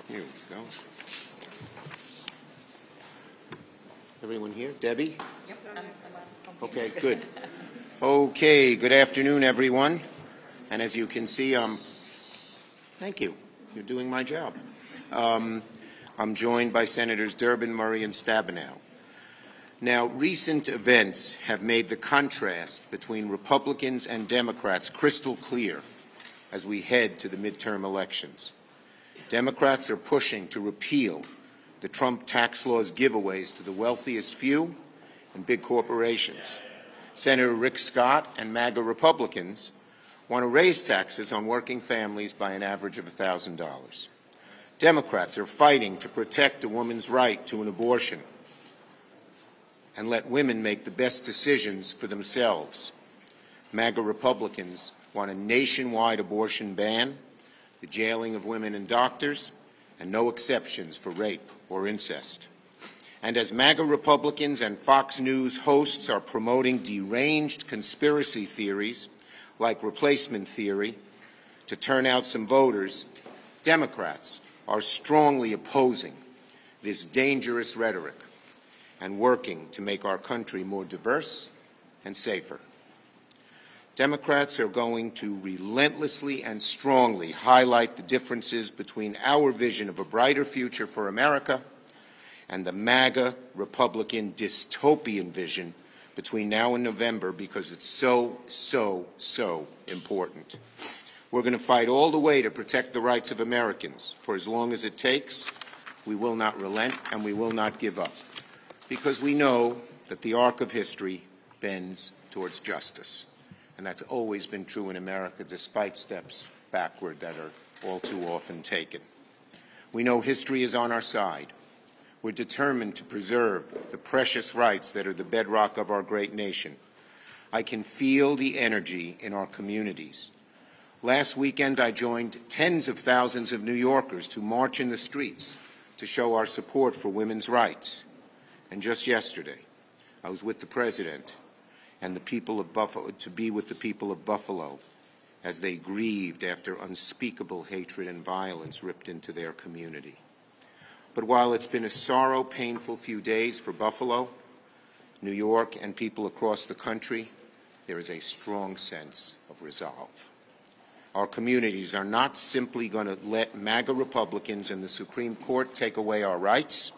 Here we go. Everyone here? Debbie? Yep. Okay, good. Okay, good afternoon, everyone. And as you can see, thank you. You're doing my job. I'm joined by Senators Durbin, Murray, and Stabenow. Now, recent events have made the contrast between Republicans and Democrats crystal clear as we head to the midterm elections. Democrats are pushing to repeal the Trump tax law's giveaways to the wealthiest few and big corporations. Senator Rick Scott and MAGA Republicans want to raise taxes on working families by an average of $1,000. Democrats are fighting to protect a woman's right to an abortion and let women make the best decisions for themselves. MAGA Republicans want a nationwide abortion ban, the jailing of women and doctors, and no exceptions for rape or incest. And as MAGA Republicans and Fox News hosts are promoting deranged conspiracy theories like replacement theory to turn out some voters, Democrats are strongly opposing this dangerous rhetoric and working to make our country more diverse and safer. Democrats are going to relentlessly and strongly highlight the differences between our vision of a brighter future for America and the MAGA Republican dystopian vision between now and November, because it's so important. We're going to fight all the way to protect the rights of Americans. For as long as it takes, we will not relent and we will not give up, because we know that the arc of history bends towards justice. And that's always been true in America, despite steps backward that are all too often taken. We know history is on our side. We're determined to preserve the precious rights that are the bedrock of our great nation. I can feel the energy in our communities. Last weekend, I joined tens of thousands of New Yorkers to march in the streets to show our support for women's rights. And just yesterday, I was with the President and the people of Buffalo, to be with the people of Buffalo as they grieved after unspeakable hatred and violence ripped into their community. But while it's been a sorrow, painful few days for Buffalo, New York, and people across the country, there is a strong sense of resolve. Our communities are not simply going to let MAGA Republicans and the Supreme Court take away our rights.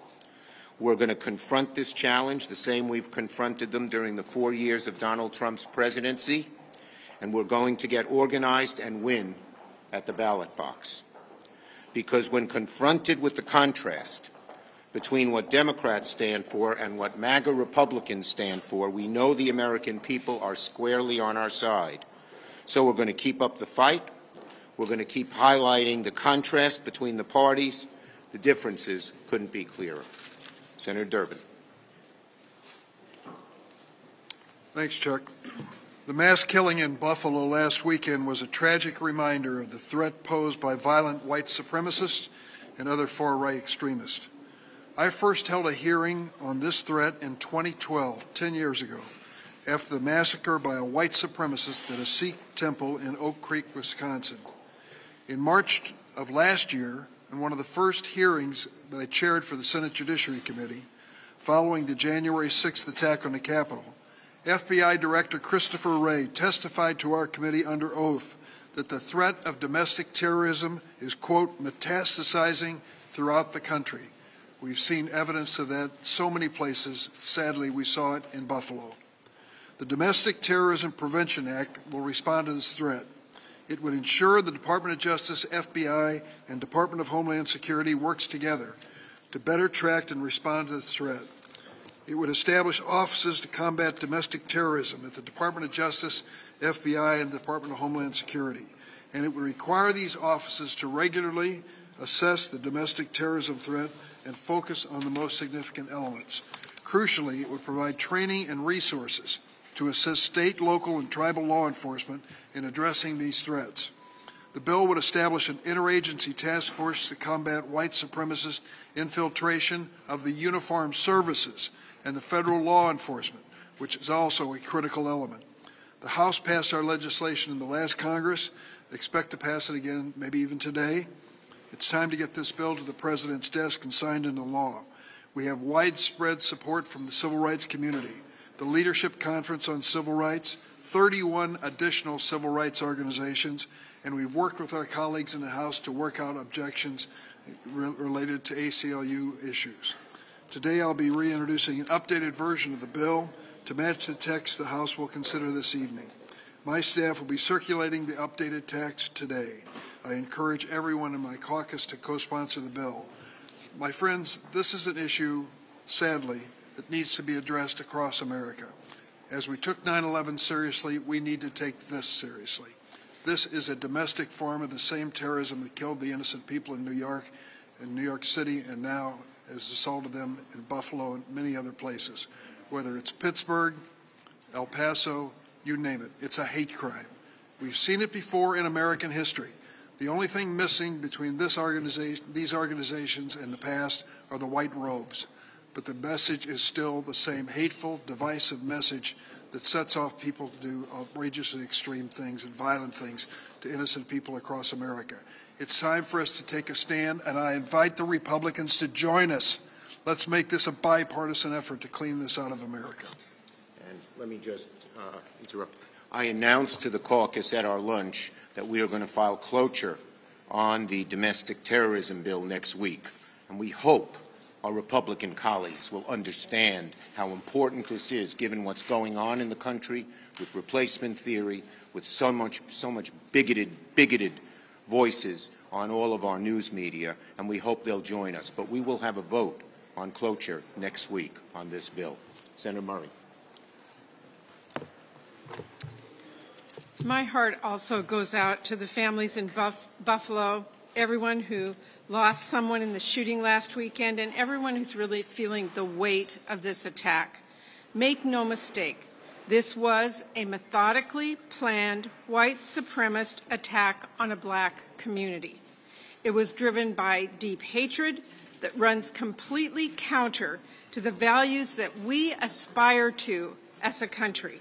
We're going to confront this challenge the same we've confronted them during the 4 years of Donald Trump's presidency, and we're going to get organized and win at the ballot box. Because when confronted with the contrast between what Democrats stand for and what MAGA Republicans stand for, we know the American people are squarely on our side. So we're going to keep up the fight. We're going to keep highlighting the contrast between the parties. The differences couldn't be clearer. Senator Durbin. Thanks, Chuck. The mass killing in Buffalo last weekend was a tragic reminder of the threat posed by violent white supremacists and other far-right extremists. I first held a hearing on this threat in 2012, 10 years ago, after the massacre by a white supremacist at a Sikh temple in Oak Creek, Wisconsin. In March of last year, in one of the first hearings that I chaired for the Senate Judiciary Committee, following the January 6th attack on the Capitol, FBI Director Christopher Wray testified to our committee under oath that the threat of domestic terrorism is, quote, metastasizing throughout the country. We've seen evidence of that so many places. Sadly, we saw it in Buffalo. The Domestic Terrorism Prevention Act will respond to this threat. It would ensure the Department of Justice, FBI, and Department of Homeland Security works together to better track and respond to this threat. It would establish offices to combat domestic terrorism at the Department of Justice, FBI, and the Department of Homeland Security. And it would require these offices to regularly assess the domestic terrorism threat and focus on the most significant elements. Crucially, it would provide training and resources to assist state, local, and tribal law enforcement in addressing these threats. The bill would establish an interagency task force to combat white supremacist infiltration of the uniformed services and the federal law enforcement, which is also a critical element. The House passed our legislation in the last Congress. Expect to pass it again, maybe even today. It's time to get this bill to the President's desk and signed into law. We have widespread support from the civil rights community, the Leadership Conference on Civil Rights, 31 additional civil rights organizations, and we've worked with our colleagues in the House to work out objections related to ACLU issues. Today I'll be reintroducing an updated version of the bill to match the text the House will consider this evening. My staff will be circulating the updated text today. I encourage everyone in my caucus to co-sponsor the bill. My friends, this is an issue, sadly, that needs to be addressed across America. As we took 9/11 seriously, we need to take this seriously. This is a domestic form of the same terrorism that killed the innocent people in New York City, and now has assaulted them in Buffalo and many other places. Whether it's Pittsburgh, El Paso, you name it, it's a hate crime. We've seen it before in American history. The only thing missing between these organizations and the past are the white robes. But the message is still the same hateful, divisive message that sets off people to do outrageously extreme things and violent things to innocent people across America. It's time for us to take a stand, and I invite the Republicans to join us. Let's make this a bipartisan effort to clean this out of America. And let me just interrupt. I announced to the caucus at our lunch that we are going to file cloture on the domestic terrorism bill next week, and we hope our Republican colleagues will understand how important this is, given what's going on in the country with replacement theory, with so much bigoted voices on all of our news media, and we hope they'll join us. But we will have a vote on cloture next week on this bill. Senator Murray. My heart also goes out to the families in Buffalo, everyone who lost someone in the shooting last weekend, and everyone who's really feeling the weight of this attack. Make no mistake, this was a methodically planned white supremacist attack on a black community. It was driven by deep hatred that runs completely counter to the values that we aspire to as a country.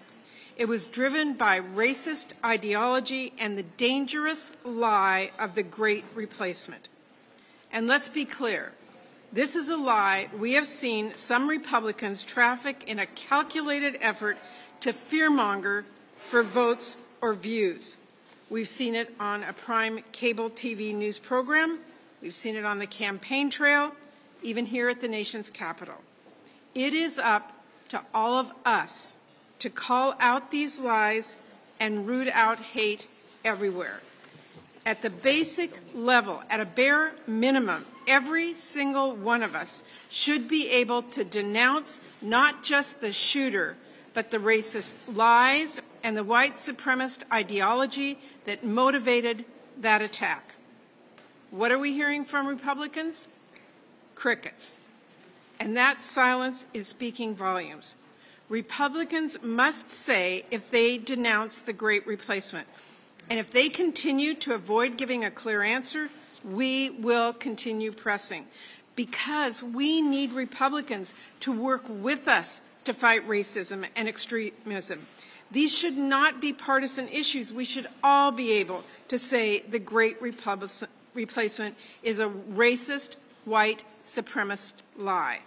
It was driven by racist ideology and the dangerous lie of the Great Replacement. And let's be clear, this is a lie we have seen some Republicans traffic in a calculated effort to fearmonger for votes or views. We've seen it on a prime cable TV news program. We've seen it on the campaign trail, even here at the nation's capital. It is up to all of us to call out these lies and root out hate everywhere. At the basic level, at a bare minimum, every single one of us should be able to denounce not just the shooter, but the racist lies and the white supremacist ideology that motivated that attack. What are we hearing from Republicans? Crickets. And that silence is speaking volumes. Republicans must say if they denounce the Great Replacement. And if they continue to avoid giving a clear answer, we will continue pressing, because we need Republicans to work with us to fight racism and extremism. These should not be partisan issues. We should all be able to say the Great Replacement is a racist, white supremacist lie.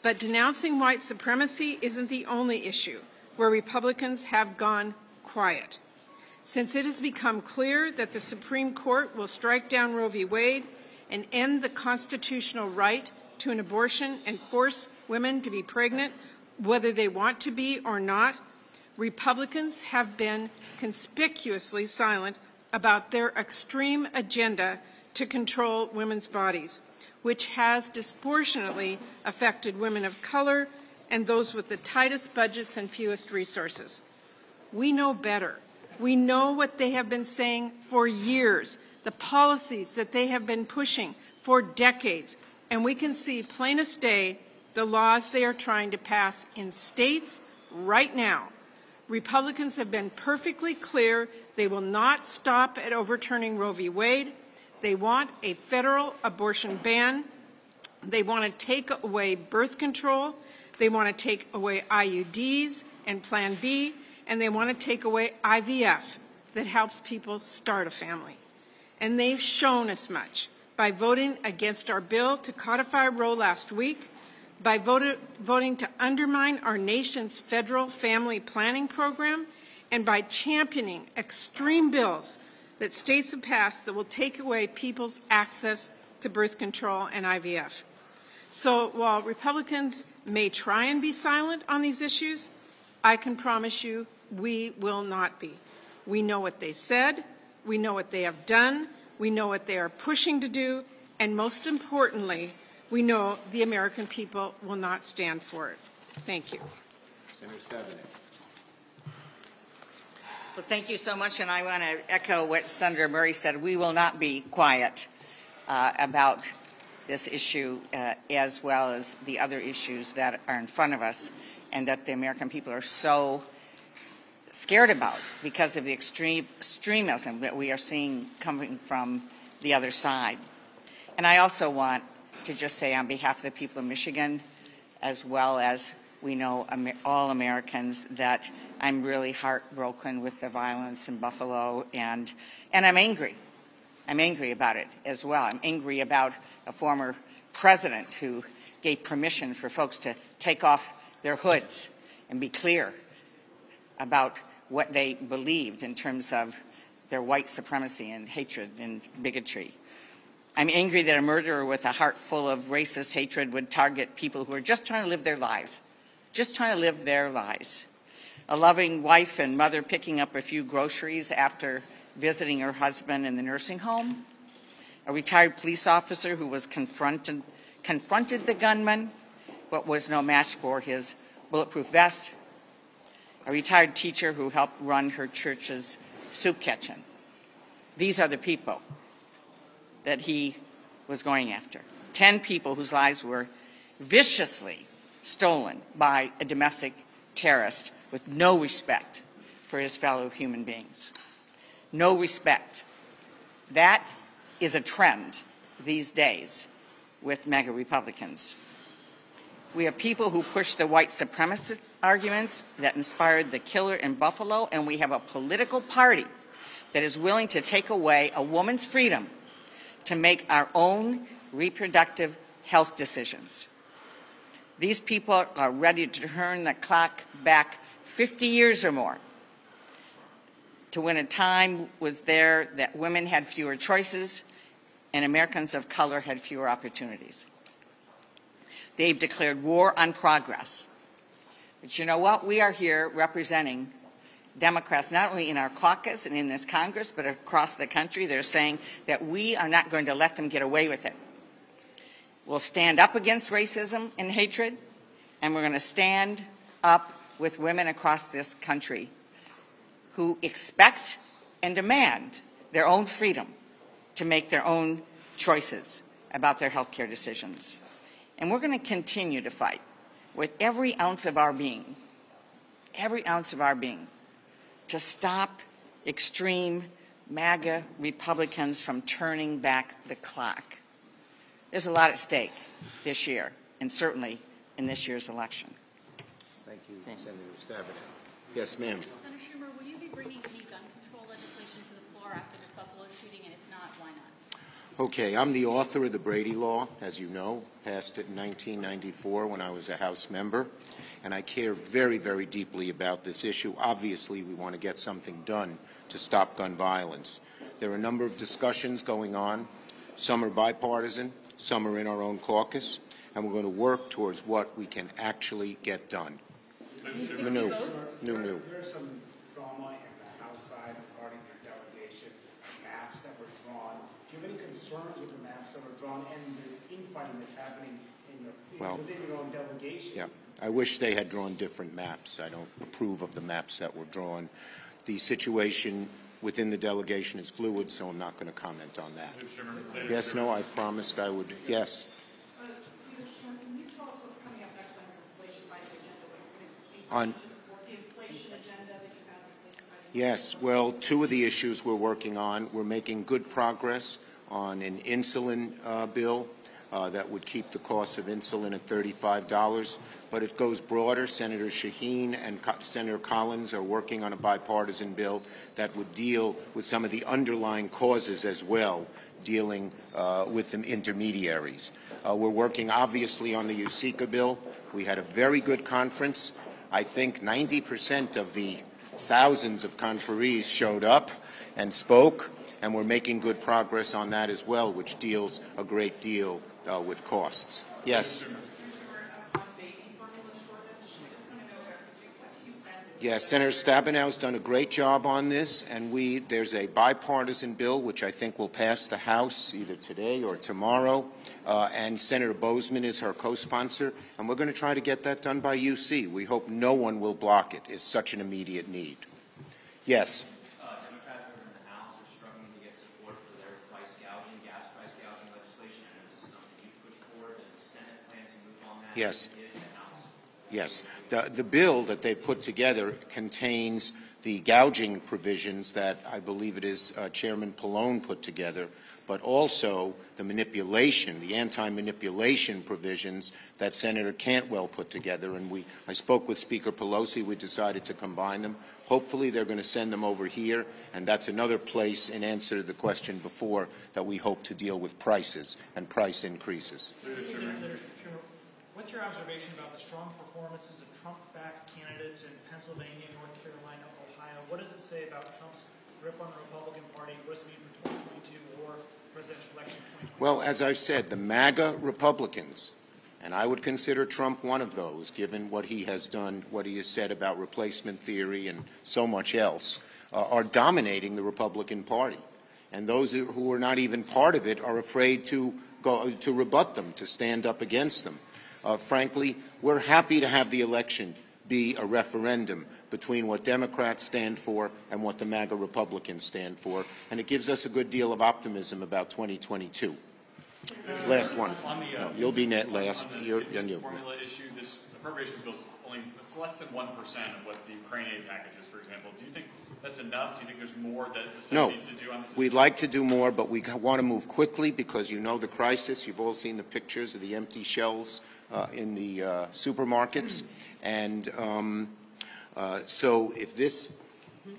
But denouncing white supremacy isn't the only issue where Republicans have gone quiet. Since it has become clear that the Supreme Court will strike down Roe v. Wade and end the constitutional right to an abortion and force women to be pregnant, whether they want to be or not, Republicans have been conspicuously silent about their extreme agenda to control women's bodies, which has disproportionately affected women of color and those with the tightest budgets and fewest resources. We know better. We know what they have been saying for years, the policies that they have been pushing for decades, and we can see plain as day the laws they are trying to pass in states right now. Republicans have been perfectly clear they will not stop at overturning Roe v. Wade. They want a federal abortion ban. They want to take away birth control. They want to take away IUDs and Plan B. And they want to take away IVF that helps people start a family. And they've shown as much by voting against our bill to codify Roe last week, by voting to undermine our nation's federal family planning program, and by championing extreme bills that states have passed that will take away people's access to birth control and IVF. So while Republicans may try and be silent on these issues, I can promise you we will not be. We know what they said, we know what they have done, we know what they are pushing to do, and most importantly, we know the American people will not stand for it. Thank you. Senator Stabenow. Well, thank you so much, and I want to echo what Senator Murray said. We will not be quiet about this issue as well as the other issues that are in front of us and that the American people are so scared about because of the extremism that we are seeing coming from the other side. And I also want to just say on behalf of the people of Michigan, as well as we know all Americans, that I'm really heartbroken with the violence in Buffalo, and I'm angry. I'm angry about it as well. I'm angry about a former president who gave permission for folks to take off their hoods and be clear about what they believed in terms of their white supremacy and hatred and bigotry. I'm angry that a murderer with a heart full of racist hatred would target people who are just trying to live their lives, just trying to live their lives. A loving wife and mother picking up a few groceries after visiting her husband in the nursing home. A retired police officer who was confronted the gunman, but was no match for his bulletproof vest. A retired teacher who helped run her church's soup kitchen. These are the people that he was going after. 10 people whose lives were viciously stolen by a domestic terrorist with no respect for his fellow human beings. No respect. That is a trend these days with MAGA Republicans. We have people who push the white supremacist arguments that inspired the killer in Buffalo, and we have a political party that is willing to take away a woman's freedom to make our own reproductive health decisions. These people are ready to turn the clock back 50 years or more to when a time was there that women had fewer choices and Americans of color had fewer opportunities. They've declared war on progress. But you know what? We are here representing Democrats, not only in our caucus and in this Congress, but across the country. They're saying that we are not going to let them get away with it. We'll stand up against racism and hatred, and we're going to stand up with women across this country who expect and demand their own freedom to make their own choices about their health care decisions. And we're going to continue to fight with every ounce of our being, to stop extreme MAGA Republicans from turning back the clock. There's a lot at stake this year, and certainly in this year's election. Thank you, Senator Stabenow. Yes, ma'am. Senator Schumer, will you be bringing any gun control legislation to the floor after this Buffalo shooting, and if not, why not? Okay, I'm the author of the Brady Law, as you know, passed it in 1994 when I was a House member, and I care very, very deeply about this issue. Obviously, we want to get something done to stop gun violence. There are a number of discussions going on. Some are bipartisan, some are in our own caucus, and we're going to work towards what we can actually get done. New. There's some drama in the House side regarding your delegation, maps that were drawn. Do you have any concerns with the maps that were drawn and this infighting that's happening within your own delegation? Yeah, I wish they had drawn different maps. I don't approve of the maps that were drawn. The situation within the delegation is fluid, so I'm not going to comment on that. Yes, no, I promised I would. Yes. Can you tell us what's coming up next on your inflation fighting agenda? On the inflation agenda that you have? Yes, well, two of the issues we're working on, we're making good progress on an insulin bill that would keep the cost of insulin at $35, but it goes broader. Senator Shaheen and Senator Collins are working on a bipartisan bill that would deal with some of the underlying causes as well dealing with the intermediaries. We're working, obviously, on the USICA bill. We had a very good conference. I think 90% of the thousands of conferees showed up and spoke, and we're making good progress on that as well, which deals a great deal with costs. Yes? Yes, Senator Stabenow's done a great job on this, and there's a bipartisan bill which I think will pass the House either today or tomorrow, and Senator Bozeman is her co-sponsor, and we're going to try to get that done by UC. We hope no one will block it. It's such an immediate need. Yes? Democrats over in the House are struggling to get support for their price gouging, gas price gouging legislation. I know this is something you push forward. Does the Senate plan to move on that? Yes. Yes. The bill that they put together contains the gouging provisions that I believe it is Chairman Pallone put together, but also the manipulation, the anti-manipulation provisions that Senator Cantwell put together. And I spoke with Speaker Pelosi. We decided to combine them. Hopefully they're going to send them over here, and that's another place, in answer to the question before, that we hope to deal with prices and price increases. What's your observation about the strong performances of Trump-backed candidates in Pennsylvania, North Carolina, Ohio? What does it say about Trump's grip on the Republican Party? What does it mean for 2022 or presidential election 2020? Well, as I've said, the MAGA Republicans, and I would consider Trump one of those, given what he has done, what he has said about replacement theory and so much else, are dominating the Republican Party. And those who are not even part of it are afraid to rebut them, to stand up against them. Frankly, we're happy to have the election be a referendum between what Democrats stand for and what the MAGA Republicans stand for, and it gives us a good deal of optimism about 2022. Last one. No, you'll be net last. Formula issue, this appropriations bill is it's less than 1% of what the Ukraine aid package is, for example. Do you think that's enough? Do you think there's more that the Senate needs to do on this issue? We'd like to do more, but we want to move quickly because you know the crisis. You've all seen the pictures of the empty shelves in the supermarkets. And so if this,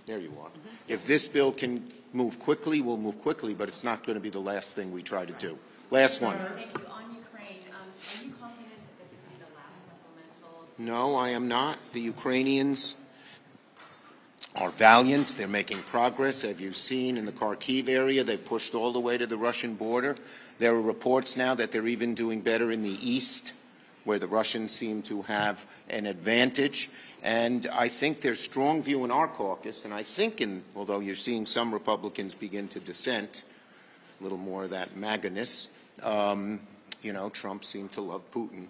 there you are, if this bill can move quickly, we'll move quickly, but it's not going to be the last thing we try to do. Last one. Thank you. On Ukraine, are you confident that this will be the last supplemental? No, I am not. The Ukrainians are valiant. They're making progress. As you've seen in the Kharkiv area, they pushed all the way to the Russian border. There are reports now that they're even doing better in the east, where the Russians seem to have an advantage. And I think there's strong view in our caucus, and I think, although you're seeing some Republicans begin to dissent, a little more of that MAGA-ness, you know, Trump seemed to love Putin,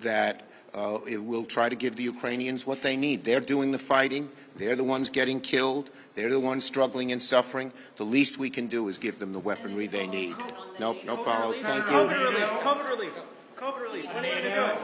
that it will try to give the Ukrainians what they need. They're doing the fighting. They're the ones getting killed. They're the ones struggling and suffering. The least we can do is give them the weaponry they need. Nope, no follow. Thank you. COVID relief. COVID relief. COVID relief. When are you going to go?